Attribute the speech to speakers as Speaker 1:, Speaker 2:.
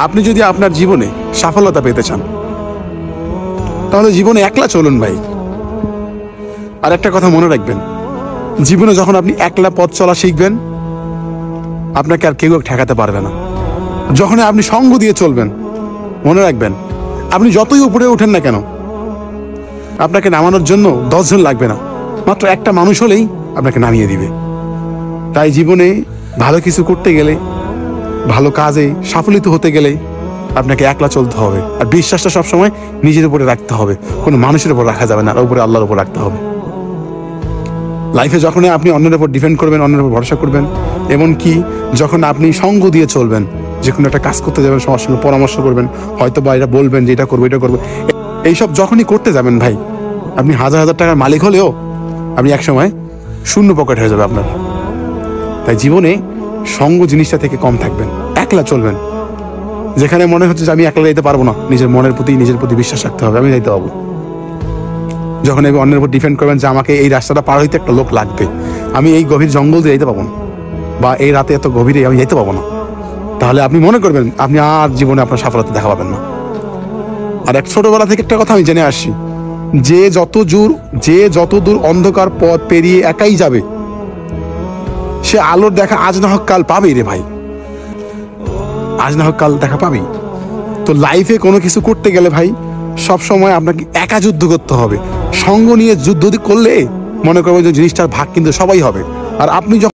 Speaker 1: আপনি যদি আপনার জীবনে সফলতা পেতে চান তাহলে জীবনে একলা চলুন ভাই। আর একটা কথা মনে রাখবেন, জীবনে যখন আপনি একলা পথ চলা শিখবেন আপনাকে আর কেউ ঠেকাতে পারবে না। যখন আপনি সঙ্গ দিয়ে চলবেন মনে রাখবেন, আপনি যতই উপরে ওঠেন না কেন আপনাকে নামানোর জন্য 10 জন লাগবে না, মাত্র একটা মানুষ হলেই আপনাকে নামিয়ে দিবে। তাই জীবনে ভালো কিছু করতে গেলে, ভালো কাজে সাফল্য হতে গেলে আপনাকে একলা চলতে হবে। আর বিশ্বাসটা সবসময় নিজের উপরে রাখতে হবে, কোনো মানুষের উপর রাখা যাবে না, আর উপরে আল্লাহর উপর রাখতে হবে। লাইফে যখন আপনি অন্যের উপর ডিপেন্ড করবেন, অন্যের উপর ভরসা করবেন, এমনকি যখন আপনি সঙ্গ দিয়ে চলবেন, যে কোনো একটা কাজ করতে যাবেন সবার সঙ্গে পরামর্শ করবেন, হয়তো বা এটা বলবেন যে এটা করবো এটা করবো, এইসব যখনই করতে যাবেন ভাই, আপনি হাজার হাজার টাকার মালিক হলেও আপনি একসময় শূন্য পকেট হয়ে যাবে আপনার। তাই জীবনে সঙ্গ জিনিসটা থেকে কম থাকবেন, একলা চলবেন। যেখানে মনে হচ্ছে যে আমি একলা যেতে পারবো না, নিজের মনের প্রতি নিজের প্রতি বিশ্বাস রাখতে হবে, আমি যাইতে পারবো। যখন আমি অন্যের উপর ডিপেন্ড করবেন যে আমাকে এই রাস্তাটা পার হইতে একটা লোক লাগবে, আমি এই গভীর জঙ্গল দিয়ে যেতে পারবো না, বা এই রাতে এত গভীরে আমি যেতে পারবো না, তাহলে আপনি মনে করবেন আপনি আর জীবনে আপনার সফলতা দেখা পাবেন না। আর এক ছোটবেলা থেকে একটা কথা আমি জেনে আসছি, যে যত দূর অন্ধকার পথ পেরিয়ে একাই যাবে সে আলোর দেখা আজ না হোক কাল পাবেই রে ভাই, আজ না হোক কাল দেখা পাবেই। তো লাইফে কোনো কিছু করতে গেলে ভাই সব সময় আপনাকে একা যুদ্ধ করতে হবে। সঙ্গ নিয়ে যুদ্ধ করলে মনে করবেন যে জিনিসটার ভাগ কিন্তু সবাই হবে। আর আপনি